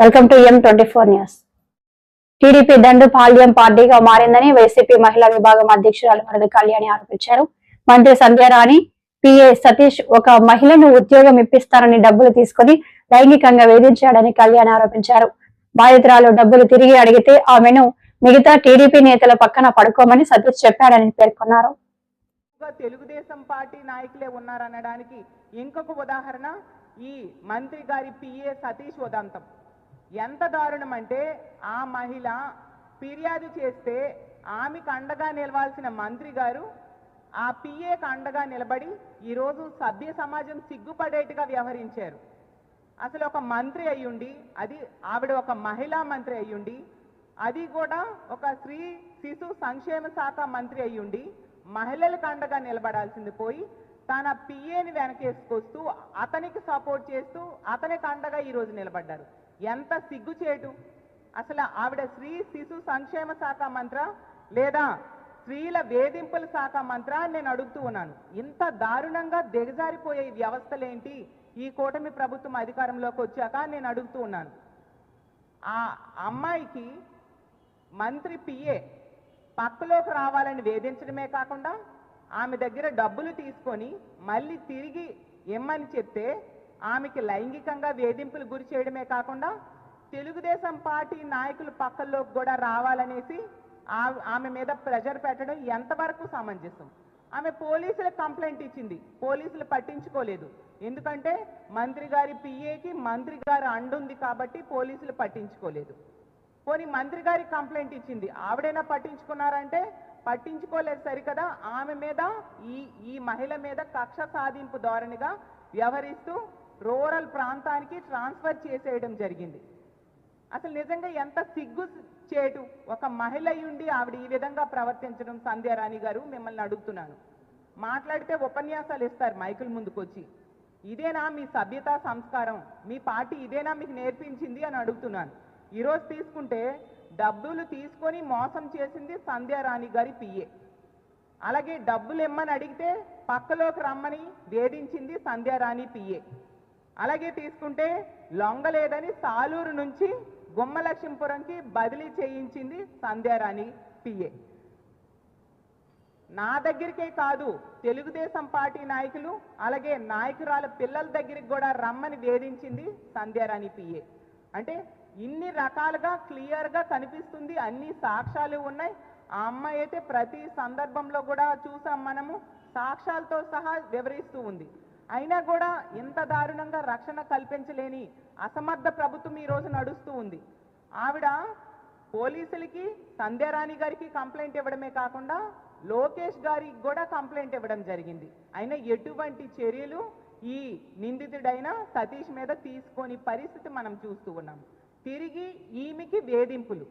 Welcome to M24 news. TDP Dandupalyam పార్టీగా మారిందని YCP మహిళా విభాగం అధ్యక్షురాలు వరద కళ్యాణి ఆరోపించారు. మంత్రి సంధ్యారాణి పిఏ సతీష్ ఒక మహిళను ఉద్యోగం ఇప్పిస్తారని డబ్బులు తీసుకుని లైంగికంగా వేధించాడని కళ్యాణి ఆరోపించారు. బాధితురాలు డబ్బులు తిరిగి అడిగితే ఆమెను మిగతా టీడీపీ నేతల పక్కన పడుకోమని సతీష్ చెప్పాడని పేర్కొన్నారు. తెలుగుదేశం పార్టీ నాయకులే ఉన్నారనడానికి ఇంకొక ఉదాహరణ ఈ మంత్రి గారి పిఏ సతీష్ ఉదంతం. ఎంత దారుణం అంటే ఆ మహిళ ఫిర్యాదు చేస్తే ఆమెకు అండగా నిలవాల్సిన మంత్రి గారు ఆ పిఏకు అండగా నిలబడి ఈరోజు సభ్య సమాజం సిగ్గుపడేట్టుగా వ్యవహరించారు. అసలు ఒక మంత్రి అయ్యుండి, అది ఆవిడ ఒక మహిళా మంత్రి అయ్యుండి, అది కూడా ఒక స్త్రీ శిశు సంక్షేమ శాఖ మంత్రి అయ్యుండి మహిళలకు అండగా నిలబడాల్సింది పోయి తన పిఏని వెనకేసుకొస్తూ అతనికి సపోర్ట్ చేస్తూ అతనికి అండగా ఈరోజు నిలబడ్డారు. ఎంత సిగ్గుచేటు! అసలు ఆవిడ స్త్రీ శిశు సంక్షేమ శాఖ మంత్ర లేదా స్త్రీల వేధింపుల శాఖ మంత్ర నేను అడుగుతూ ఉన్నాను. ఇంత దారుణంగా దిగజారిపోయే వ్యవస్థలేంటి ఈ కూటమి ప్రభుత్వం అధికారంలోకి వచ్చాక నేను అడుగుతూ ఉన్నాను. ఆ అమ్మాయికి మంత్రి పిఏ పక్కలోకి రావాలని వేధించడమే కాకుండా ఆమె దగ్గర డబ్బులు తీసుకొని మళ్ళీ తిరిగి ఇమ్మని చెప్తే ఆమెకి లైంగికంగా వేధింపులు గురి చేయడమే కాకుండా తెలుగుదేశం పార్టీ నాయకులు పక్కల్లోకి కూడా రావాలనేసి ఆమె మీద ప్రెషర్ పెట్టడం ఎంతవరకు సమంజసం? ఆమె పోలీసులకు కంప్లైంట్ ఇచ్చింది, పోలీసులు పట్టించుకోలేదు. ఎందుకంటే మంత్రి గారి పిఏకి మంత్రి గారు అండుంది కాబట్టి పోలీసులు పట్టించుకోలేదు. పోనీ మంత్రి గారికి కంప్లైంట్ ఇచ్చింది, ఆవిడైనా పట్టించుకున్నారంటే పట్టించుకోలేదు సరికదా. ఆమె మీద ఈ మహిళ మీద కక్ష సాధింపు ధోరణిగా వ్యవహరిస్తూ రూరల్ ప్రాంతానికి ట్రాన్స్ఫర్ చేసేయడం జరిగింది. అసలు నిజంగా ఎంత సిగ్గు చేటు! ఒక మహిళ ఉండి ఆవిడ ఈ విధంగా ప్రవర్తించడం. సంధ్యారాణి గారు, మిమ్మల్ని అడుగుతున్నాను, మాట్లాడితే ఉపన్యాసాలు ఇస్తారు మైకుల ముందుకొచ్చి, ఇదేనా మీ సభ్యత సంస్కారం? మీ పార్టీ ఇదేనా మీకు నేర్పించింది అని అడుగుతున్నాను. ఈరోజు తీసుకుంటే డబ్బులు తీసుకొని మోసం చేసింది సంధ్యారాణి గారి పిఏ. అలాగే డబ్బులు ఇమ్మని అడిగితే పక్కలోకి రమ్మని వేధించింది సంధ్యారాణి పిఏ. అలాగే తీసుకుంటే లొంగలేదని సాలూరు నుంచి గుమ్మలక్ష్మీపురంకి బదిలీ చేయించింది సంధ్యారాణి పిఏ. నా దగ్గరికే కాదు, తెలుగుదేశం పార్టీ నాయకులు అలాగే నాయకురాల పిల్లల దగ్గరికి కూడా రమ్మని వేధించింది సంధ్యారాణి పిఏ. అంటే ఇన్ని రకాలుగా క్లియర్గా కనిపిస్తుంది, అన్ని సాక్ష్యాలు ఉన్నాయి. ఆ అమ్మాయి అయితే ప్రతి సందర్భంలో కూడా చూసాం మనము, సాక్ష్యాలతో సహా వివరిస్తూ ఉంది. అయినా కూడా ఇంత దారుణంగా రక్షణ కల్పించలేని అసమర్థ ప్రభుత్వం ఈరోజు నడుస్తూ ఉంది. ఆవిడ పోలీసులకి సంధ్యారాణి గారికి కంప్లైంట్ ఇవ్వడమే కాకుండా లోకేష్ గారికి కూడా కంప్లైంట్ ఇవ్వడం జరిగింది. అయినా ఎటువంటి చర్యలు ఈ నిందితుడైన సతీష్ మీద తీసుకొని పరిస్థితి మనం చూస్తూ ఉన్నాం. తిరిగి ఈమెకి వేధింపులు.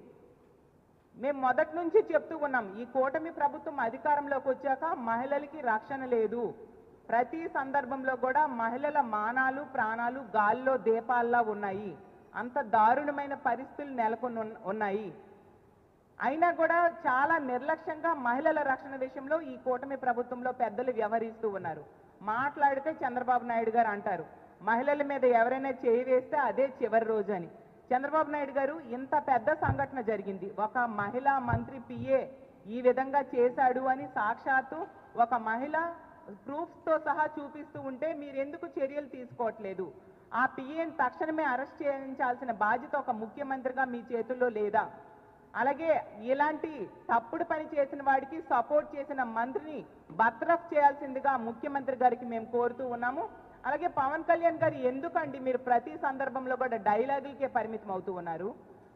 మేము మొదటి నుంచి చెప్తూ ఉన్నాం, ఈ కూటమి ప్రభుత్వం అధికారంలోకి వచ్చాక మహిళలకి రక్షణ లేదు. ప్రతి సందర్భంలో కూడా మహిళల మానాలు ప్రాణాలు గాల్లో దీపాల్లా ఉన్నాయి. అంత దారుణమైన పరిస్థితులు నెలకొని ఉన్నాయి. అయినా కూడా చాలా నిర్లక్ష్యంగా మహిళల రక్షణ విషయంలో ఈ కూటమి ప్రభుత్వంలో పెద్దలు వ్యవహరిస్తూ ఉన్నారు. మాట్లాడితే చంద్రబాబు నాయుడు గారు అంటారు, మహిళల మీద ఎవరైనా చేయి వేస్తే అదే చివరి రోజు అని. చంద్రబాబు నాయుడు గారు ఇంత పెద్ద సంఘటన జరిగింది, ఒక మహిళా మంత్రి పిఏ ఈ విధంగా చేశాడు అని సాక్షాత్తు ఒక మహిళ ప్రూఫ్స్తో సహా చూపిస్తూ ఉంటే మీరెందుకు చర్యలు తీసుకోవట్లేదు? ఆ పిఏని తక్షణమే అరెస్ట్ చేయించాల్సిన బాధ్యత ఒక ముఖ్యమంత్రిగా మీ చేతుల్లో లేదా? అలాగే ఇలాంటి తప్పుడు పని చేసిన వాడికి సపోర్ట్ చేసిన మంత్రిని బర్తరఫ్ చేయాల్సిందిగా ముఖ్యమంత్రి గారికి మేము కోరుతూ ఉన్నాము. అలాగే పవన్ కళ్యాణ్ గారు ఎందుకండి మీరు ప్రతి సందర్భంలో కూడా డైలాగులకే పరిమితం అవుతూ ఉన్నారు?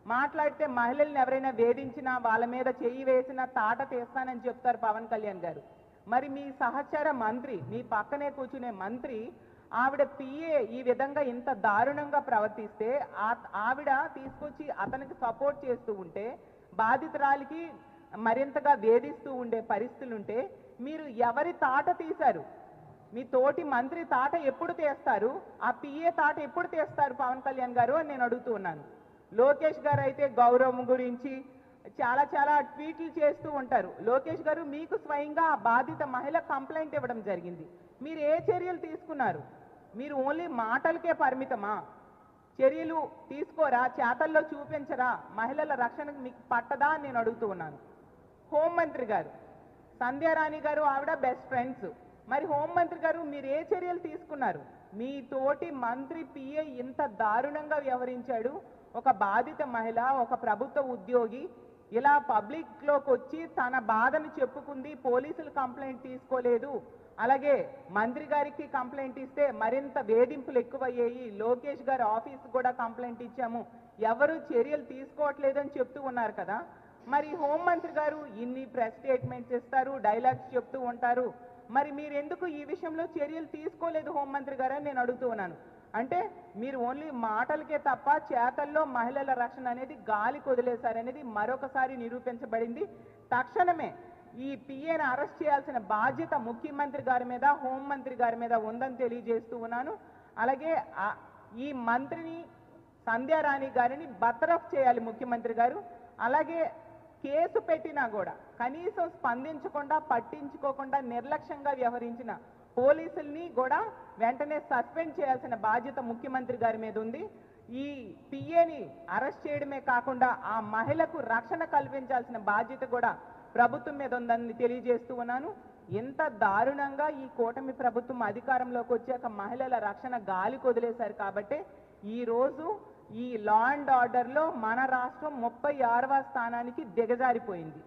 మాట్లాడితే మహిళల్ని ఎవరైనా వేధించినా వాళ్ళ మీద చెయ్యి వేసినా తాట తీస్తానని చెప్తారు పవన్ కళ్యాణ్ గారు. మరి మీ సహచర మంత్రి, మీ పక్కనే కూర్చునే మంత్రి ఆవిడ పిఏ ఈ విధంగా ఇంత దారుణంగా ప్రవర్తిస్తే ఆవిడ తీసుకొచ్చి అతనికి సపోర్ట్ చేస్తూ ఉంటే, బాధితురాలికి మరింతగా వేధిస్తూ ఉండే పరిస్థితులుంటే మీరు ఎవరి తాట తీశారు? మీ తోటి మంత్రి తాట ఎప్పుడు తీస్తారు? ఆ పిఏ తాట ఎప్పుడు తీస్తారు పవన్ కళ్యాణ్ గారు అని నేను అడుగుతూ ఉన్నాను. లోకేష్ గారు అయితే గౌరవం గురించి చాలా చాలా ట్వీట్లు చేస్తూ ఉంటారు. లోకేష్ గారు మీకు స్వయంగా ఆ బాధిత మహిళ కంప్లైంట్ ఇవ్వడం జరిగింది. మీరు ఏ చర్యలు తీసుకున్నారు? మీరు ఓన్లీ మాటలకే పరిమితమా? చర్యలు తీసుకోరా, చేతల్లో చూపించరా, మహిళల రక్షణకు మీకు పట్టదా అని నేను అడుగుతూ ఉన్నాను. హోంమంత్రి గారు సంధ్యారాణి గారు ఆవిడ బెస్ట్ ఫ్రెండ్స్. మరి హోంమంత్రి గారు మీరు ఏ చర్యలు తీసుకున్నారు? మీ తోటి మంత్రి పిఏ ఇంత దారుణంగా వ్యవహరించాడు. ఒక బాధిత మహిళ, ఒక ప్రభుత్వ ఉద్యోగి ఇలా పబ్లిక్లోకి వచ్చి తన బాధను చెప్పుకుంది, పోలీసులు కంప్లైంట్ తీసుకోలేదు, అలాగే మంత్రి గారికి కంప్లైంట్ ఇస్తే మరింత వేధింపులు ఎక్కువయ్యాయి, లోకేష్ గారి ఆఫీస్ కూడా కంప్లైంట్ ఇచ్చాము, ఎవరు చర్యలు తీసుకోవట్లేదు అని చెప్తూ ఉన్నారు కదా. మరి హోంమంత్రి గారు ఇన్ని ప్రెస్ స్టేట్మెంట్స్ ఇస్తారు, డైలాగ్స్ చెప్తూ ఉంటారు, మరి మీరు ఎందుకు ఈ విషయంలో చర్యలు తీసుకోలేదు హోంమంత్రి గారు అని నేను అడుగుతూ ఉన్నాను. అంటే మీరు ఓన్లీ మాటలకే తప్ప చేతల్లో మహిళల రక్షణ అనేది గాలికి వదిలేశారనేది మరొకసారి నిరూపించబడింది. తక్షణమే ఈ పిఏని అరెస్ట్ చేయాల్సిన బాధ్యత ముఖ్యమంత్రి గారి మీద, హోంమంత్రి గారి మీద ఉందని తెలియజేస్తూ ఉన్నాను. అలాగే ఈ మంత్రిని సంధ్యారాణి గారిని బర్తరఫ్ చేయాలి ముఖ్యమంత్రి గారు. అలాగే కేసు పెట్టినా కూడా కనీసం స్పందించకుండా, పట్టించుకోకుండా నిర్లక్ష్యంగా వ్యవహరించిన పోలీసుల్ని కూడా వెంటనే సస్పెండ్ చేయాల్సిన బాధ్యత ముఖ్యమంత్రి గారి మీద ఉంది. ఈ పిఏని అరెస్ట్ చేయడమే కాకుండా ఆ మహిళకు రక్షణ కల్పించాల్సిన బాధ్యత కూడా ప్రభుత్వం మీద ఉందని తెలియజేస్తూ ఉన్నాను. ఎంత దారుణంగా ఈ కూటమి ప్రభుత్వం అధికారంలోకి వచ్చాక మహిళల రక్షణ గాలికి వదిలేశారు కాబట్టి ఈరోజు ఈ లా అండ్ ఆర్డర్లో మన రాష్ట్రం 36వ స్థానానికి దిగజారిపోయింది.